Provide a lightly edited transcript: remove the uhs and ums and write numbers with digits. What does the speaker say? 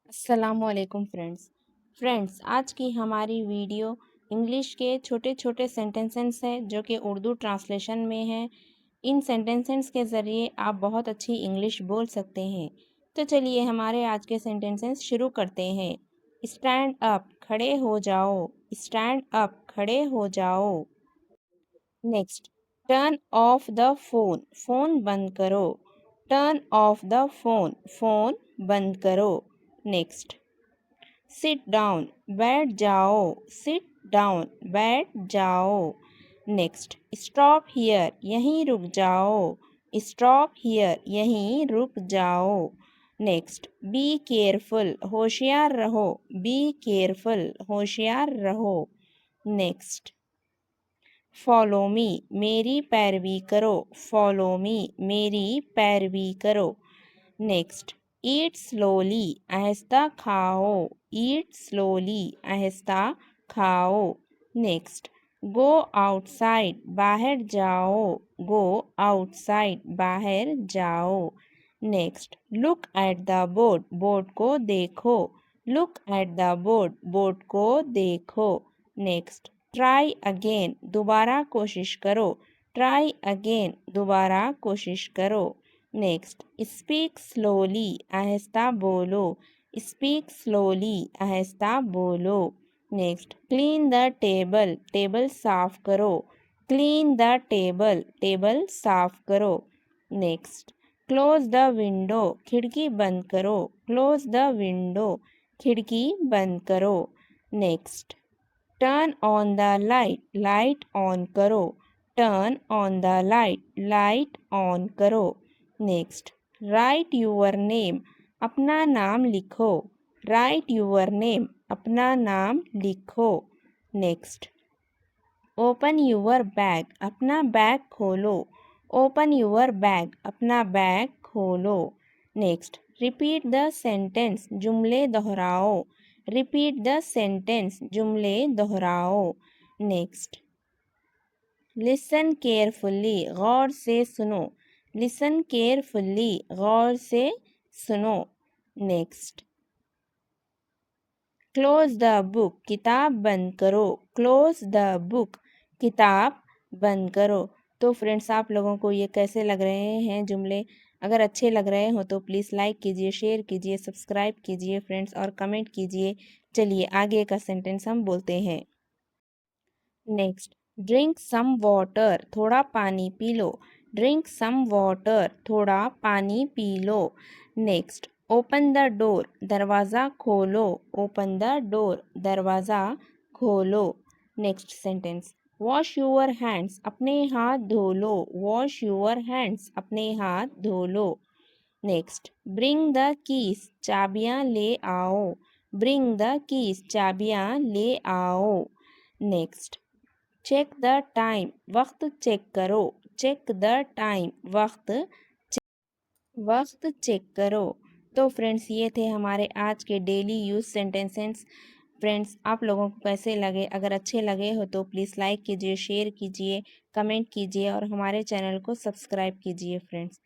अस्सलामुअलैकुम फ्रेंड्स आज की हमारी वीडियो इंग्लिश के छोटे छोटे सेंटेंसेस हैं जो कि उर्दू ट्रांसलेशन में हैं। इन सेंटेंसेस के ज़रिए आप बहुत अच्छी इंग्लिश बोल सकते हैं। तो चलिए हमारे आज के सेंटेंसेस शुरू करते हैं। स्टैंड अप, खड़े हो जाओ। स्टैंड अप, खड़े हो जाओ। Next, turn off the phone, phone बंद करो। Turn off the phone, phone बंद करो। नेक्स्ट, सिट डाउन, बैठ जाओ। सिट डाउन, बैठ जाओ। नेक्स्ट, स्टॉप हियर, यहीं रुक जाओ। स्टॉप हियर, यहीं रुक जाओ। नेक्स्ट, बी केयरफुल, होशियार रहो। बी केयरफुल, होशियार रहो। नेक्स्ट, फॉलो मी, मेरी पैरवी करो। फॉलो मी, मेरी पैरवी करो। नेक्स्ट, ईट स्लोली, आहिस्ता खाओ। ईट स्लोली, आहिस्ता खाओ। नेक्स्ट, गो आउटसाइड, बाहर जाओ। गो आउटसाइड, बाहर जाओ। Next, look at the board, board को देखो। Look at the board, board को देखो। नेक्स्ट, ट्राई अगेन, दोबारा कोशिश करो। ट्राई अगेन, दोबारा कोशिश करो। नेक्स्ट, स्पीक स्लोली, आहिस्ता बोलो। स्पीक स्लोली, आहिस्ता बोलो। Next, clean the table, table साफ करो। क्लीन द टेबल, टेबल साफ करो। नेक्स्ट, क्लोज द विंडो, खिड़की बंद करो। क्लोज द विंडो, खिड़की बंद करो। Next, turn on the light, light on करो। Turn on the light, light on करो। नेक्स्ट, राइट यूअर नेम, अपना नाम लिखो। राइट यूअर नेम, अपना नाम लिखो। नेक्स्ट, ओपन यूअर बैग, अपना बैग खोलो। ओपन यूअर बैग, अपना बैग खोलो। नेक्स्ट, रिपीट द सेंटेंस, जुमले दोहराओ। रिपीट द सेंटेंस, जुमले दोहराओ। नेक्स्ट, लिसन केयरफुली, गौर से सुनो। लिसन केयरफुली, गौर से सुनो। नेक्स्ट, क्लोज द बुक, किताब बंद करो। क्लोज द बुक, किताब बंद करो। तो फ्रेंड्स, आप लोगों को ये कैसे लग रहे हैं जुमले? अगर अच्छे लग रहे हो तो प्लीज़ लाइक कीजिए, शेयर कीजिए, सब्सक्राइब कीजिए फ्रेंड्स, और कमेंट कीजिए। चलिए आगे का सेंटेंस हम बोलते हैं। नेक्स्ट, ड्रिंक सम वाटर, थोड़ा पानी P low. Drink some water, थोड़ा पानी P low. Next, open the door, दरवाज़ा खोलो। ओपन द डोर, दरवाज़ा खोलो। Next sentence, wash your hands, अपने हाथ धो लो। वॉश यूअर हैंड्स, अपने हाथ धो लो। नेक्स्ट, ब्रिंग द कीज, चाबियाँ ले आओ। ब्रिंग द कीज, चाबियाँ ले आओ। नेक्स्ट, चेक द टाइम, वक्त चेक करो। चेक द टाइम, वक्त चेक करो। तो फ्रेंड्स, ये थे हमारे आज के डेली यूज सेंटेंसेस। फ्रेंड्स, आप लोगों को कैसे लगे? अगर अच्छे लगे हो तो प्लीज़ लाइक कीजिए, शेयर कीजिए, कमेंट कीजिए और हमारे चैनल को सब्सक्राइब कीजिए फ्रेंड्स।